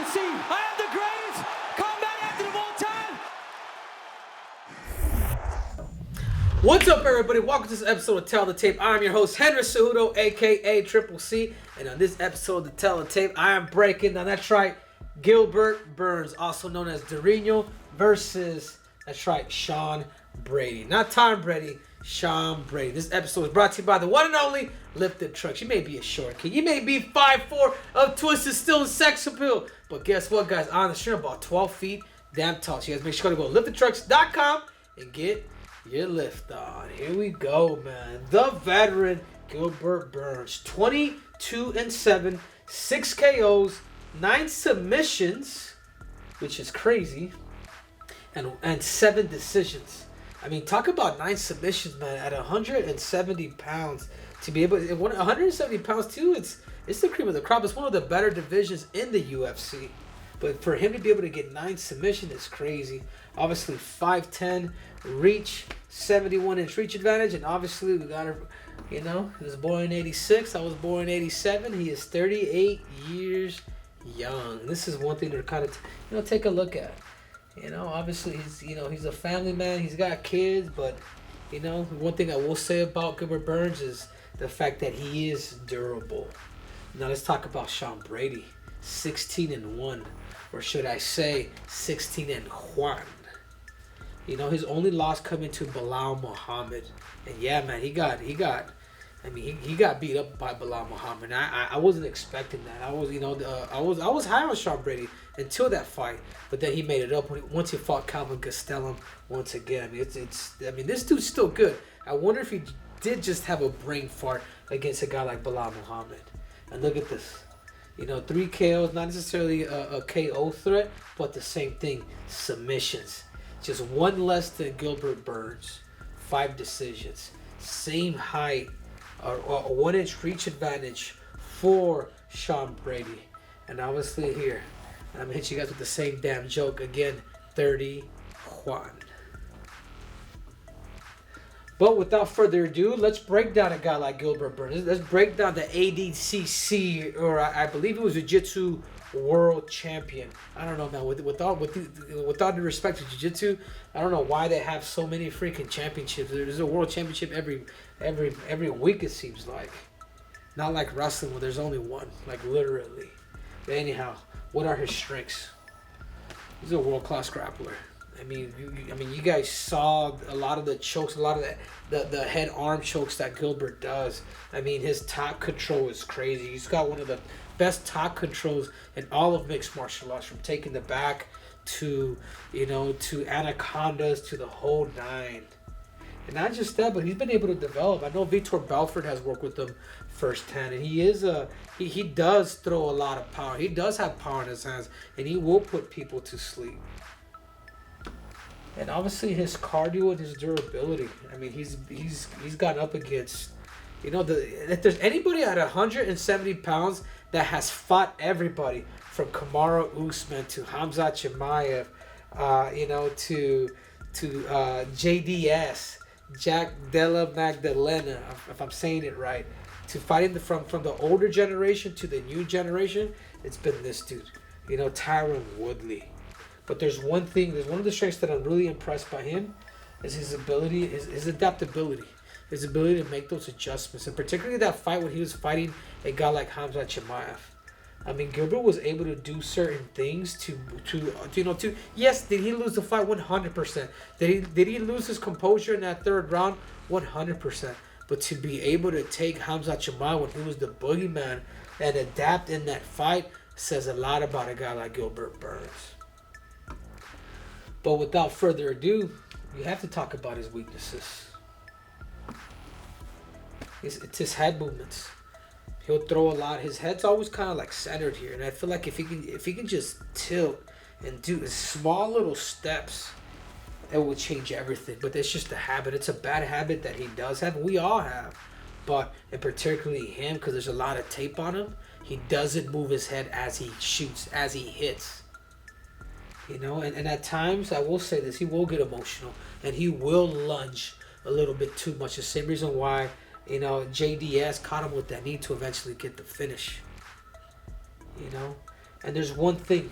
see. I am the greatest combat athlete of all time. What's up, everybody? Welcome to this episode of Tell the Tape. I'm your host, Henry Cejudo, aka Triple C. And on this episode of Tell the Tape, I am breaking down, that's right, Gilbert Burns, also known as Dorino, versus, that's right, Sean Brady. Not Tom Brady, Sean Brady. This episode is brought to you by the one and only Lifted Trucks. You may be a short kid. You may be 5'4", of twisted steel and sex appeal. But guess what, guys? On the street, about 12 feet damn tall. So you guys make sure to go to liftedtrucks.com and get your lift on. Here we go, man. The veteran Gilbert Burns. 22-7, 6 KOs, 9 submissions, which is crazy, and 7 decisions. I mean, talk about 9 submissions, man. At 170 pounds, to be able to, 170 pounds too, it's the cream of the crop. It's one of the better divisions in the UFC. But for him to be able to get 9 submissions is crazy. Obviously, 5'10", reach, 71-inch reach advantage, and obviously we got her. You know, he was born in '86. I was born in '87. He is 38 years young. This is one thing to kind of, take a look at. Obviously he's a family man. He's got kids, but one thing I will say about Gilbert Burns is the fact that he is durable. Now let's talk about Sean Brady. 16-1, or should I say 16-1. His only loss coming to Bilal Muhammad, and yeah, man, he got beat up by Bilal Muhammad. I wasn't expecting that. I was high on Sean Brady until that fight, but then he made it up once he fought Calvin Gastelum once again. This dude's still good. I wonder if he did just have a brain fart against a guy like Bilal Muhammad. And look at this. 3 KOs, not necessarily a KO threat, but the same thing, submissions. Just one less than Gilbert Burns, 5 decisions, same height, a 1-inch reach advantage for Sean Brady. And obviously here, I'm gonna hit you guys with the same damn joke again, 31. But without further ado, let's break down a guy like Gilbert Burns. Let's break down the ADCC, or I believe it was Jiu-Jitsu world champion. I don't know, man. With all due respect to Jiu-Jitsu, I don't know why they have so many freaking championships. There's a world championship every week, it seems like. Not like wrestling where there's only one, like literally. But anyhow, what are his strengths? He's a world-class grappler. You guys saw a lot of the chokes, a lot of the head arm chokes that Gilbert does. His top control is crazy. He's got one of the best top controls in all of mixed martial arts, from taking the back to anacondas to the whole 9. And not just that, but he's been able to develop. I know Vitor Belfort has worked with him firsthand, and he does throw a lot of power. He does have power in his hands, and he will put people to sleep. And obviously his cardio and his durability. He's gone up against, if there's anybody at 170 pounds that has fought everybody from Kamaru Usman to Khamzat Chimaev, to JDS, Jack Della Magdalena, if I'm saying it right, to fighting from the older generation to the new generation, it's been this dude, Tyron Woodley. But there's one of the strengths that I'm really impressed by him is his ability, his adaptability, his ability to make those adjustments, and particularly that fight when he was fighting a guy like Khamzat Chimaev. Gilbert was able to do certain things to yes, did he lose the fight? 100%. Did he lose his composure in that 3rd round? 100%. But to be able to take Khamzat Chimaev when he was the boogeyman and adapt in that fight says a lot about a guy like Gilbert Burns. But without further ado, you have to talk about his weaknesses. It's his head movements. He'll throw a lot. His head's always kind of like centered here, and I feel like if he can just tilt and do small little steps, it will change everything. But it's just a habit. It's a bad habit that he does have. We all have, but and particularly him, because there's a lot of tape on him. He doesn't move his head as he shoots, as he hits. And at times, I will say this, he will get emotional, and he will lunge a little bit too much. The same reason why, JDS caught him with that knee to eventually get the finish. And there's one thing,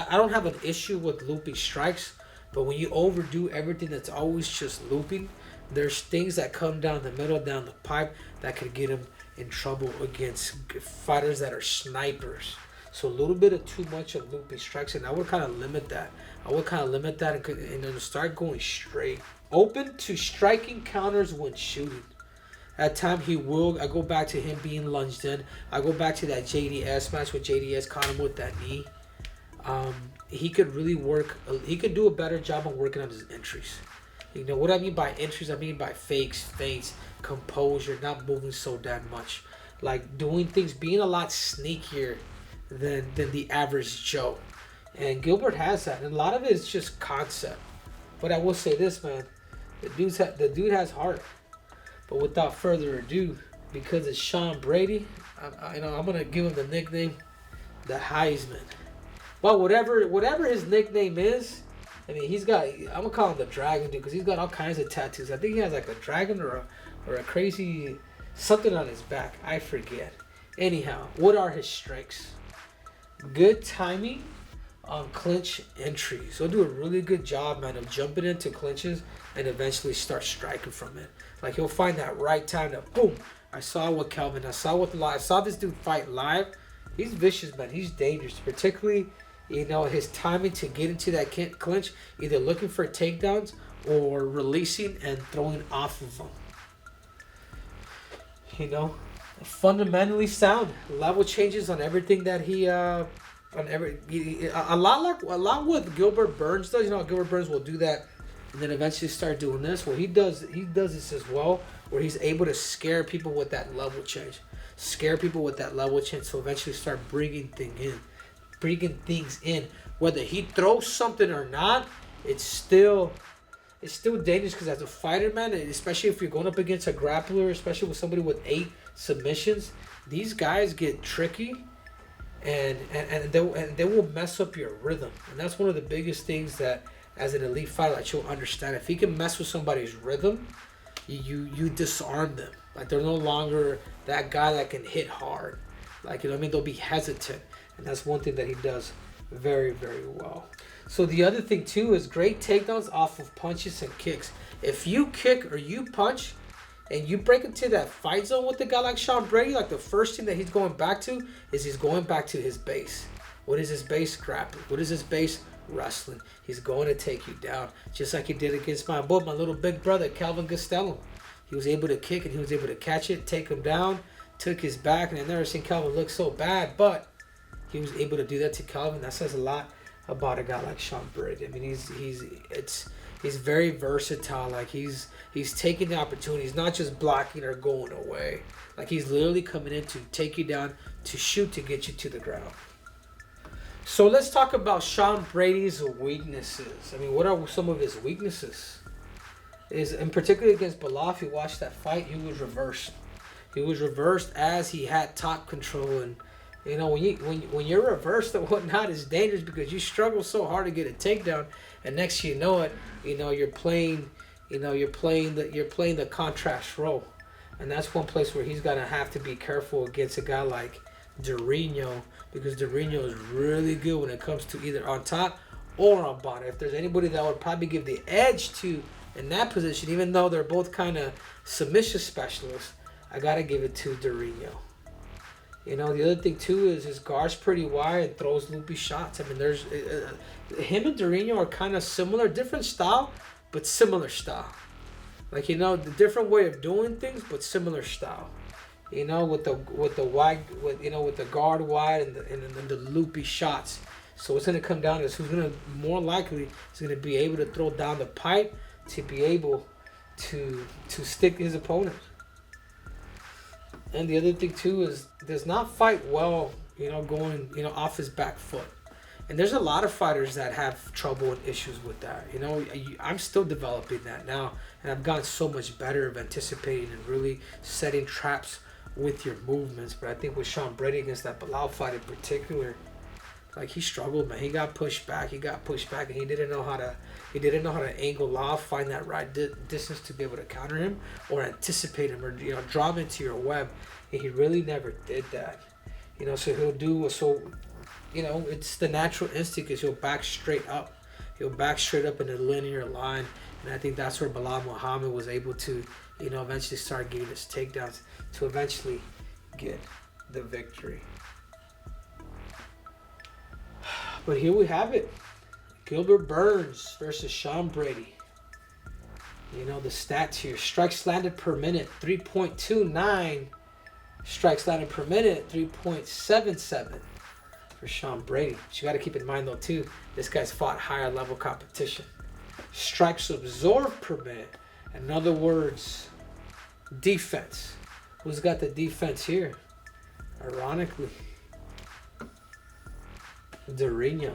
I don't have an issue with looping strikes, but when you overdo everything that's always just looping, there's things that come down the middle, down the pipe, that could get him in trouble against fighters that are snipers. So a little bit of too much of looping strikes, and I would kind of limit that. And then start going straight. Open to striking counters when shooting. At time he will. I go back to him being lunged in. I go back to that JDS match where JDS caught him with that knee. He could really work. He could do a better job of working on his entries. You know what I mean by entries? I mean by fakes, feints, composure, not moving so damn much. Like doing things, being a lot sneakier than the average Joe. And Gilbert has that. And a lot of it is just concept. But I will say this, man. The dude has heart. But without further ado, because it's Sean Brady, I'm going to give him the nickname, the Heisman. Well, whatever his nickname is, I mean, I'm going to call him the Dragon, dude, because he's got all kinds of tattoos. I think he has like a dragon or a crazy something on his back. I forget. Anyhow, what are his strengths? Good timing on clinch entries. He'll do a really good job, man, of jumping into clinches and eventually start striking from it. Like he'll find that right time to boom. I saw this dude fight live. He's vicious, man. He's dangerous, particularly his timing to get into that clinch, either looking for takedowns or releasing and throwing off of them. Fundamentally sound. Level changes on everything that a lot what Gilbert Burns does. Gilbert Burns will do that and then eventually start doing this. Well, he does this as well, where he's able to scare people with that level change. So eventually start bringing things in. Whether he throws something or not, it's still dangerous, because as a fighter, man, especially if you're going up against a grappler, especially with somebody with 8 submissions, these guys get tricky, and they will mess up your rhythm. And that's one of the biggest things that, as an elite fighter, like, you'll understand. If he can mess with somebody's rhythm, you disarm them. Like, they're no longer that guy that can hit hard. Like, they'll be hesitant. And that's one thing that he does very, very well. So the other thing too is great takedowns off of punches and kicks. If you kick or you punch and you break into that fight zone with a guy like Sean Brady, like, the first thing that he's going back to is he's going back to his base. What is his base? Grappling. What is his base? Wrestling. He's going to take you down, just like he did against my little big brother, Calvin Costello. He was able to kick and he was able to catch it, take him down, took his back, and I've never seen Calvin look so bad, but he was able to do that to Calvin. That says a lot about a guy like Sean Brady. I mean, he's very versatile. Like, he's taking the opportunity. He's not just blocking or going away. Like, he's literally coming in to take you down, to shoot, to get you to the ground. So let's talk about Sean Brady's weaknesses. I mean, what are some of his weaknesses? And particularly against Belal, if you watch that fight, he was reversed. He was reversed as he had top control. And when you're reversed and whatnot, it's dangerous, because you struggle so hard to get a takedown, and next you know it, you're playing the contrast role. And that's one place where he's gonna have to be careful against a guy like Durinho, because Durinho is really good when it comes to either on top or on bottom. If there's anybody that would probably give the edge to in that position, even though they're both kind of submission specialists, I gotta give it to Durinho. The other thing too is his guard's pretty wide and throws loopy shots. I mean, there's him and Durinho are kind of similar, different style, but similar style. Like, the different way of doing things, but similar style. With the wide, with the guard wide and the loopy shots. So what's gonna come down is who's gonna more likely is gonna be able to throw down the pipe to be able to stick his opponent. And the other thing too is does not fight well, going off his back foot. And there's a lot of fighters that have trouble and issues with that. I'm still developing that now, and I've gotten so much better of anticipating and really setting traps with your movements. But I think with Sean Brady against that Belal fight in particular, like, he struggled, man. He got pushed back, and he didn't know how to angle off, find that right distance to be able to counter him or anticipate him, or draw him into your web. And he really never did that. So he'll do you know, it's the natural instinct is he'll back straight up. He'll back straight up in a linear line. And I think that's where Bilal Muhammad was able to, you know, eventually start getting his takedowns to eventually get the victory. But here we have it. Gilbert Burns versus Sean Brady. You know, the stats here. Strikes landed per minute, 3.29. Strikes landed per minute, 3.77 for Sean Brady. But you got to keep in mind, though, too, this guy's fought higher level competition. Strikes absorbed per minute. In other words, defense. Who's got the defense here? Ironically, Durinho.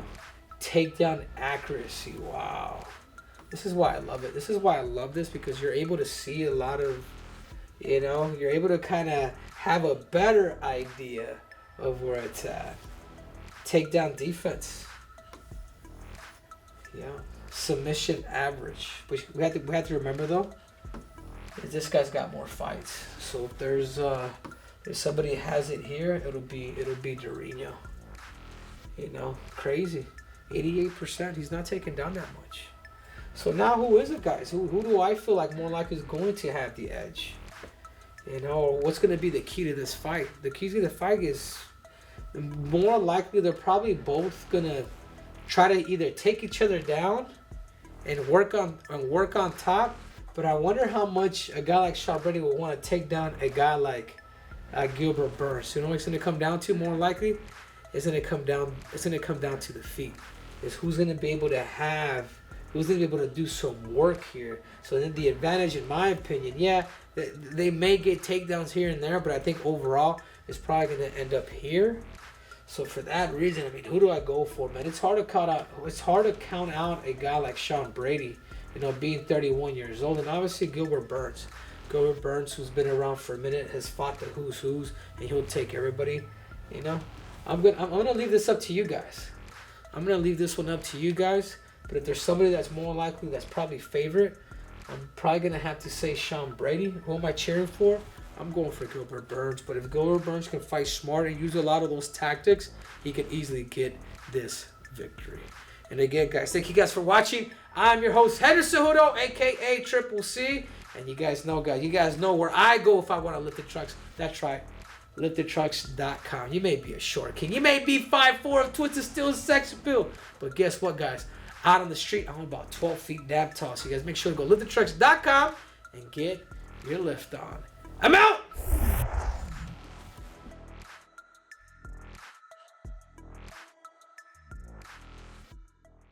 Takedown accuracy. Wow. This is why I love it. This is why I love this, because you're able to see a lot of, you know, you're able to kind of have a better idea of where it's at. Takedown defense. Yeah. Submission average. But we have to remember, though, is this guy's got more fights. So if there's if somebody has it here, it'll be Durinho. You know, crazy. 88%. He's not taking down that much. So now who is it, guys? Who do I feel like more likely is going to have the edge? You know, or what's going to be the key to this fight? The key to the fight is more likely they're probably both going to try to either take each other down and work on top. But I wonder how much a guy like Sean Brady will want to take down a guy like Gilbert Burns. You know what it's going to come down to more likely? It's going to come down to the feet. Is who's going to be able to do some work here. So then the advantage, in my opinion, yeah, they may get takedowns here and there, but I think overall it's probably going to end up here. So for that reason, I mean, who do I go for, man? It's hard to count out a guy like Sean Brady, you know, being 31 years old, and obviously Gilbert Burns. Gilbert Burns, who's been around for a minute, has fought the who's, and he'll take everybody. You know, I'm gonna leave this up to you guys. I'm gonna leave this one up to you guys. But if there's somebody that's more likely, that's probably favorite, I'm probably gonna have to say Sean Brady. Who am I cheering for? I'm going for Gilbert Burns. But if Gilbert Burns can fight smart and use a lot of those tactics, he can easily get this victory. And again, guys, thank you guys for watching. I'm your host, Henry Cejudo, aka Triple C. And you guys know where I go if I want to lift the trucks. That's right, liftthetrucks.com. You may be a short king. You may be 5'4", twisted steel, sex appeal. But guess what, guys? Out on the street, I'm about 12 feet damn tall. So you guys make sure to go liftthetrucks.com and get your lift on. I'm out!